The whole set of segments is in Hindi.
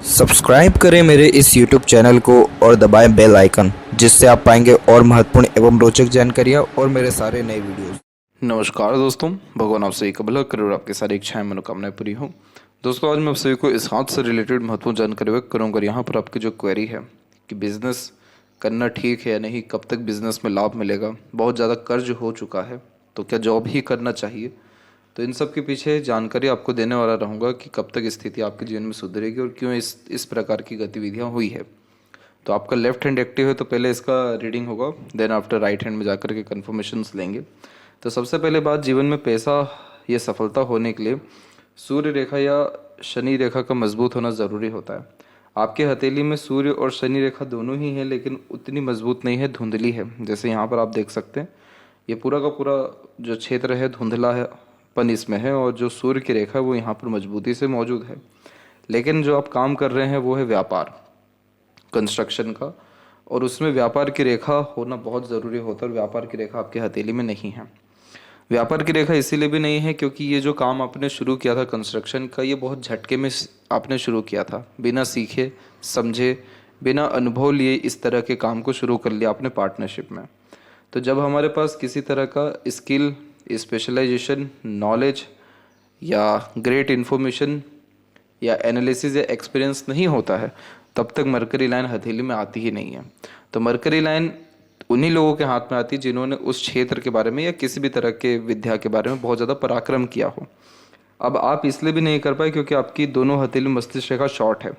सब्सक्राइब करें मेरे इस YouTube चैनल को और दबाएं बेल आइकन, जिससे आप पाएंगे और महत्वपूर्ण एवं रोचक जानकारियाँ और मेरे सारे नए वीडियोस। नमस्कार दोस्तों, भगवान आप सभी का भला करे और आपकी सारी इच्छाएं मनोकामनाएं पूरी हो। दोस्तों, आज मैं आप सभी को इस हाथ से रिलेटेड महत्वपूर्ण जानकारी व्यक्त करूंगा। यहाँ पर आपकी जो क्वेरी है कि बिजनेस करना ठीक है या नहीं, कब तक बिजनेस में लाभ मिलेगा, बहुत ज़्यादा कर्ज हो चुका है तो क्या जॉब ही करना चाहिए, तो इन सब के पीछे जानकारी आपको देने वाला रहूँगा कि कब तक स्थिति आपके जीवन में सुधरेगी और क्यों इस प्रकार की गतिविधियाँ हुई है। तो आपका लेफ्ट हैंड एक्टिव है तो पहले इसका रीडिंग होगा, देन आफ्टर राइट हैंड में जाकर के कन्फर्मेशंस लेंगे। तो सबसे पहले बात, जीवन में पैसा या सफलता होने के लिए सूर्य रेखा या शनि रेखा का मजबूत होना ज़रूरी होता है। आपके हथेली में सूर्य और शनि रेखा दोनों ही हैं, लेकिन उतनी मजबूत नहीं है, धुंधली है। जैसे यहाँ पर आप देख सकते हैं, ये पूरा का पूरा जो क्षेत्र है धुंधला है, पन इसमें है, और जो सूर्य की रेखा है वो यहाँ पर मजबूती से मौजूद है। लेकिन जो आप काम कर रहे हैं वो है व्यापार, कंस्ट्रक्शन का, और उसमें व्यापार की रेखा होना बहुत ज़रूरी होता है। और व्यापार की रेखा आपके हथेली में नहीं है। व्यापार की रेखा इसीलिए भी नहीं है क्योंकि ये जो काम आपने शुरू किया था कंस्ट्रक्शन का, ये बहुत झटके में आपने शुरू किया था, बिना सीखे समझे, बिना अनुभव लिए इस तरह के काम को शुरू कर लिया आपने पार्टनरशिप में। तो जब हमारे पास किसी तरह का स्किल, स्पेशलाइजेशन, नॉलेज या ग्रेट इन्फॉर्मेशन या एनालिसिस या एक्सपीरियंस नहीं होता है, तब तक मरकरी लाइन हथेली में आती ही नहीं है। तो मरकरी लाइन उन्हीं लोगों के हाथ में आती है जिन्होंने उस क्षेत्र के बारे में या किसी भी तरह के विद्या के बारे में बहुत ज़्यादा पराक्रम किया हो। अब आप इसलिए भी नहीं कर पाए क्योंकि आपकी दोनों हथेली मस्तिष्क रेखा शॉर्ट है,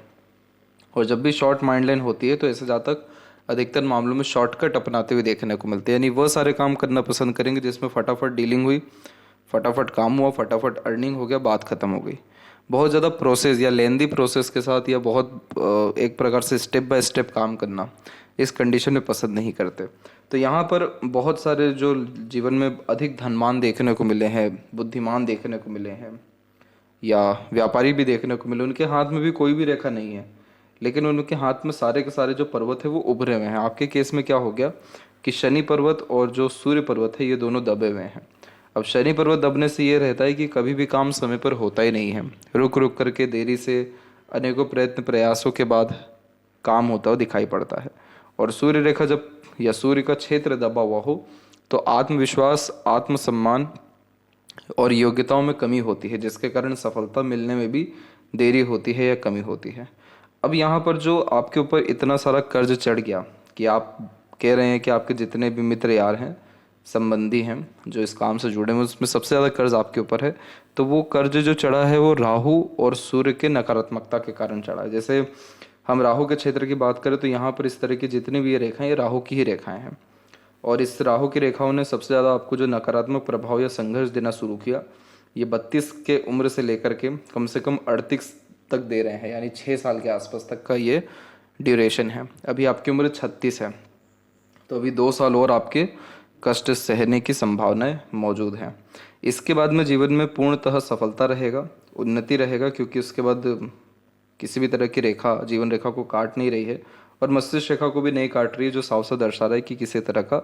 और जब भी शॉर्ट माइंड लाइन होती है तो ऐसे जातक अधिकतर मामलों में शॉर्टकट अपनाते हुए देखने को मिलते हैं। यानी वह सारे काम करना पसंद करेंगे जिसमें फटाफट डीलिंग हुई, फटाफट काम हुआ, फटाफट अर्निंग हो गया, बात खत्म हो गई। बहुत ज़्यादा प्रोसेस या लेंदी प्रोसेस के साथ या बहुत एक प्रकार से स्टेप बाय स्टेप काम करना इस कंडीशन में पसंद नहीं करते। तो यहाँ पर बहुत सारे जो जीवन में अधिक धनवान देखने को मिले हैं, बुद्धिमान देखने को मिले हैं, या व्यापारी भी देखने को मिले, उनके हाथ में भी कोई भी रेखा नहीं है, लेकिन उनके हाथ में सारे के सारे जो पर्वत है वो उभरे हुए हैं। आपके केस में क्या हो गया कि शनि पर्वत और जो सूर्य पर्वत है ये दोनों दबे हुए हैं। अब शनि पर्वत दबने से ये रहता है कि कभी भी काम समय पर होता ही नहीं है, रुक रुक करके देरी से अनेकों प्रयत्न प्रयासों के बाद काम होता हुआ दिखाई पड़ता है। और सूर्य रेखा जब या सूर्य का क्षेत्र दबा हुआ हो तो आत्मविश्वास, आत्मसम्मान और योग्यताओं में कमी होती है, जिसके कारण सफलता मिलने में भी देरी होती है या कमी होती है। अब यहाँ पर जो आपके ऊपर इतना सारा कर्ज चढ़ गया कि आप कह रहे हैं कि आपके जितने भी मित्र यार हैं, संबंधी हैं जो इस काम से जुड़े हैं, उसमें सबसे ज़्यादा कर्ज आपके ऊपर है। तो वो कर्ज जो चढ़ा है वो राहु और सूर्य के नकारात्मकता के कारण चढ़ा है। जैसे हम राहु के क्षेत्र की बात करें तो यहाँ पर इस तरह की जितनी भी ये रेखाएं, ये राहु की ही रेखाएं हैं, और इस राहु की रेखाओं ने सबसे ज़्यादा आपको जो नकारात्मक प्रभाव या संघर्ष देना शुरू किया, ये 32 के उम्र से लेकर के कम से कम 38 तक दे रहे हैं, यानी 6 साल के आसपास तक का ये ड्यूरेशन है। अभी आपकी उम्र 36 है, तो अभी 2 साल और आपके कष्ट सहने की संभावनाएं मौजूद हैं। इसके बाद में जीवन में पूर्णतः सफलता रहेगा, उन्नति रहेगा, क्योंकि उसके बाद किसी भी तरह की रेखा जीवन रेखा को काट नहीं रही है और मस्तिष्क रेखा को भी नहीं काट रही है, जो साफ साफ दर्शा रहा है कि किसी तरह का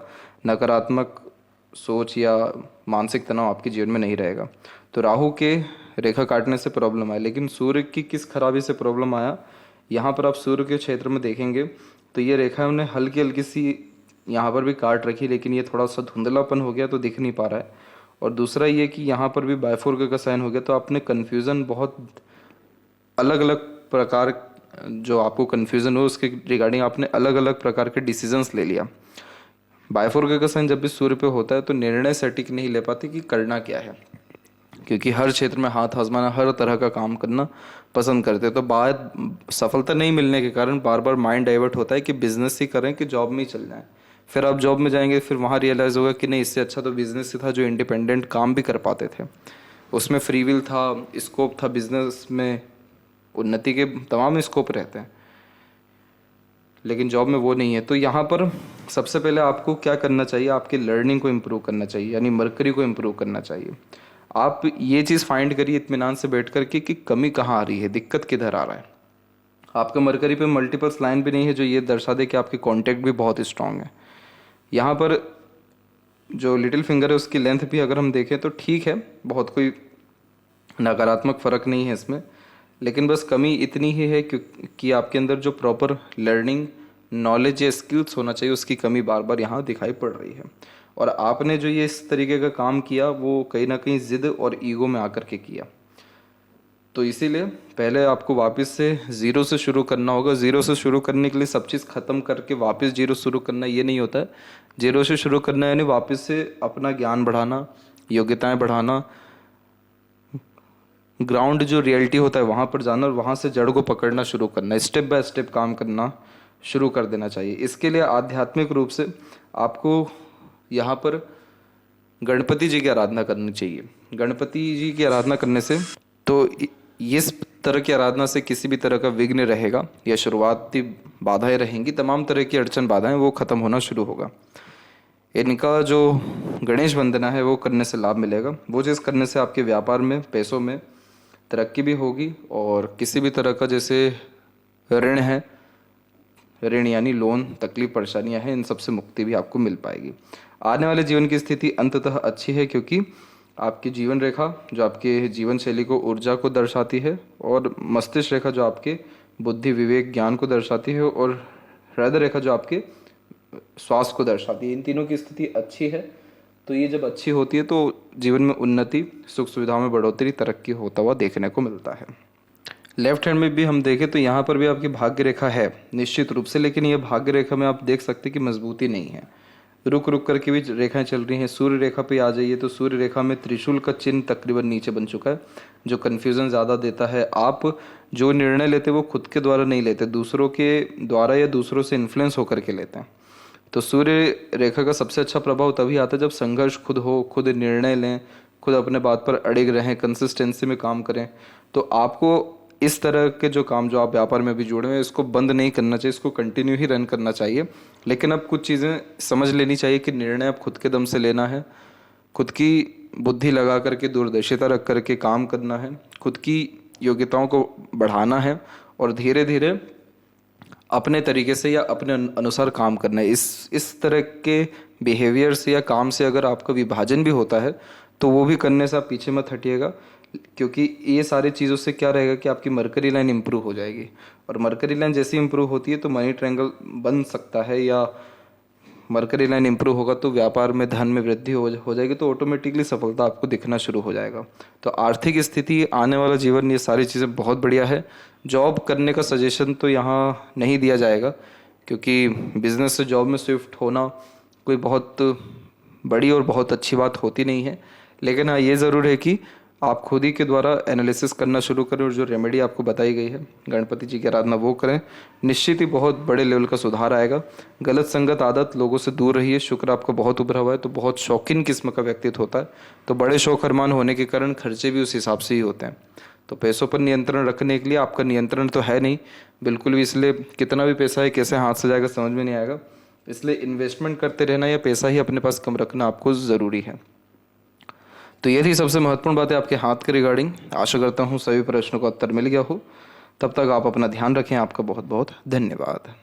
नकारात्मक सोच या मानसिक तनाव आपके जीवन में नहीं रहेगा। तो राहु के रेखा काटने से प्रॉब्लम आया, लेकिन सूर्य की किस खराबी से प्रॉब्लम आया, यहाँ पर आप सूर्य के क्षेत्र में देखेंगे तो ये रेखा उन्हें हल्की हल्की सी यहाँ पर भी काट रखी, लेकिन ये थोड़ा सा धुंधलापन हो गया तो दिख नहीं पा रहा है। और दूसरा ये कि यहाँ पर भी बायफोर्क का साइन हो गया, तो आपने कन्फ्यूज़न बहुत अलग अलग प्रकार, जो आपको कन्फ्यूज़न हो उसके रिगार्डिंग आपने अलग अलग प्रकार के डिसीजंस ले लिया। बायफोर्क का साइन जब भी सूर्य पे होता है तो निर्णय सटीक नहीं ले पाते कि करना क्या है, क्योंकि हर क्षेत्र में हाथ आजमाना, हर तरह का काम करना पसंद करते हैं। तो बात सफलता नहीं मिलने के कारण बार बार माइंड डाइवर्ट होता है कि बिजनेस ही करें कि जॉब में ही चल जाए। फिर आप जॉब में जाएंगे, फिर वहाँ रियलाइज़ होगा कि नहीं, इससे अच्छा तो बिजनेस ही था, जो इंडिपेंडेंट काम भी कर पाते थे, उसमें फ्री विल था, स्कोप था, बिजनेस में उन्नति के तमाम स्कोप रहते हैं, लेकिन जॉब में वो नहीं है। तो यहाँ पर सबसे पहले आपको क्या करना चाहिए, आपकी लर्निंग को इम्प्रूव करना चाहिए, यानी मरकरी को इम्प्रूव करना चाहिए। आप ये चीज़ फाइंड करिए इत्मीनान से बैठ कर के कि कमी कहाँ आ रही है, दिक्कत किधर आ रहा है। आपका मरकरी पे मल्टीपल्स लाइन भी नहीं है जो ये दर्शा दे कि आपकी कॉन्टैक्ट भी बहुत स्ट्रांग है। यहाँ पर जो लिटिल फिंगर है उसकी लेंथ भी अगर हम देखें तो ठीक है, बहुत कोई नकारात्मक फ़र्क नहीं है इसमें, लेकिन बस कमी इतनी ही है कि आपके अंदर जो प्रॉपर लर्निंग नॉलेज या स्किल्स होना चाहिए उसकी कमी बार बार यहाँ दिखाई पड़ रही है। और आपने जो ये इस तरीके का काम किया वो कहीं ना कहीं ज़िद और ईगो में आकर के किया। तो इसीलिए पहले आपको वापस से ज़ीरो से शुरू करना होगा। ज़ीरो से शुरू करने के लिए सब चीज़ ख़त्म करके वापस जीरो शुरू करना ये नहीं होता है। जीरो से शुरू करना यानी वापस से अपना ज्ञान बढ़ाना, योग्यताएं बढ़ाना, ग्राउंड जो रियलिटी होता है वहाँ पर जाना और वहाँ से जड़ को पकड़ना शुरू करना, स्टेप बाय स्टेप काम करना शुरू कर देना चाहिए। इसके लिए आध्यात्मिक रूप से आपको यहाँ पर गणपति जी की आराधना करनी चाहिए। गणपति जी की आराधना करने से तो इस तरह की आराधना से किसी भी तरह का विघ्न रहेगा या शुरुआती बाधाएं रहेंगी, तमाम तरह की अड़चन बाधाएं वो खत्म होना शुरू होगा। इनका जो गणेश वंदना है वो करने से लाभ मिलेगा। वो चीज़ करने से आपके व्यापार में, पैसों में तरक्की भी होगी और किसी भी तरह का जैसे ऋण है, ऋण यानी लोन, तकलीफ परेशानियां हैं, इन सब से मुक्ति भी आपको मिल पाएगी। आने वाले जीवन की स्थिति अंततः अच्छी है क्योंकि आपकी जीवन रेखा जो आपके जीवन शैली को, ऊर्जा को दर्शाती है, और मस्तिष्क रेखा जो आपके बुद्धि, विवेक, ज्ञान को दर्शाती है, और हृदय रेखा जो आपके स्वास्थ्य को दर्शाती है। इन तीनों की स्थिति अच्छी है। तो ये जब अच्छी होती है तो जीवन में उन्नति, सुख सुविधाओं में बढ़ोतरी, तरक्की होता हुआ देखने को मिलता है। लेफ्ट हैंड में भी हम देखें तो यहाँ पर भी आपकी भाग्य रेखा है निश्चित रूप से, लेकिन ये भाग्य रेखा में आप देख सकते हैं कि मजबूती नहीं है। रुक रुक करके भी रेखाएं चल रही हैं। सूर्य रेखा पे आ जाइए तो सूर्य रेखा में त्रिशूल का चिन्ह तकरीबन नीचे बन चुका है, जो कन्फ्यूज़न ज़्यादा देता है। आप जो निर्णय लेते वो खुद के द्वारा नहीं लेते, दूसरों के द्वारा या दूसरों से इन्फ्लुएंस होकर के लेते हैं। तो सूर्य रेखा का सबसे अच्छा प्रभाव तभी आता है जब संघर्ष खुद हो, खुद निर्णय लें, खुद अपने बात पर अड़िग रहें, कंसिस्टेंसी में काम करें। तो आपको इस तरह के जो काम जो आप व्यापार में भी जुड़े हुए हैं इसको बंद नहीं करना चाहिए, इसको कंटिन्यू ही रन करना चाहिए। लेकिन अब कुछ चीज़ें समझ लेनी चाहिए कि निर्णय अब खुद के दम से लेना है, खुद की बुद्धि लगा करके, दूरदर्शिता रख करके काम करना है, खुद की योग्यताओं को बढ़ाना है और धीरे धीरे अपने तरीके से या अपने अनुसार काम करना है। इस तरह के बिहेवियर से या काम से अगर आपका विभाजन भी होता है तो वो भी करने से आप पीछे मत हटिएगा, क्योंकि ये सारी चीज़ों से क्या रहेगा कि आपकी मरकरी लाइन इंप्रूव हो जाएगी। और मरकरी लाइन जैसी इंप्रूव होती है तो मनी ट्रायंगल बन सकता है, या मरकरी लाइन इंप्रूव होगा तो व्यापार में धन में वृद्धि हो जाएगी, तो ऑटोमेटिकली सफलता आपको दिखना शुरू हो जाएगा। तो आर्थिक स्थिति, आने वाला जीवन, ये सारी चीज़ें बहुत बढ़िया है। जॉब करने का सजेशन तो यहाँ नहीं दिया जाएगा, क्योंकि बिजनेस से जॉब में शिफ्ट होना कोई बहुत बड़ी और बहुत अच्छी बात होती नहीं है। लेकिन हाँ, ये ज़रूर है कि आप खुद ही के द्वारा एनालिसिस करना शुरू करें और जो रेमेडी आपको बताई गई है गणपति जी की आराधना वो करें। निश्चित ही बहुत बड़े लेवल का सुधार आएगा। गलत संगत, आदत, लोगों से दूर रहिए। शुक्र आपको बहुत उभरा हुआ है तो बहुत शौकीन किस्म का व्यक्तित्व होता है, तो बड़े शौक अरमान होने के कारण खर्चे भी उस हिसाब से ही होते हैं। तो पैसों पर नियंत्रण रखने के लिए आपका नियंत्रण तो है नहीं बिल्कुल भी, इसलिए कितना भी पैसा है कैसे हाथ से जाएगा समझ में नहीं आएगा। इसलिए इन्वेस्टमेंट करते रहना या पैसा ही अपने पास कम रखना आपको ज़रूरी है। तो ये थी सबसे महत्वपूर्ण बातें आपके हाथ के रिगार्डिंग। आशा करता हूँ सभी प्रश्नों का उत्तर मिल गया हो। तब तक आप अपना ध्यान रखें। आपका बहुत बहुत धन्यवाद।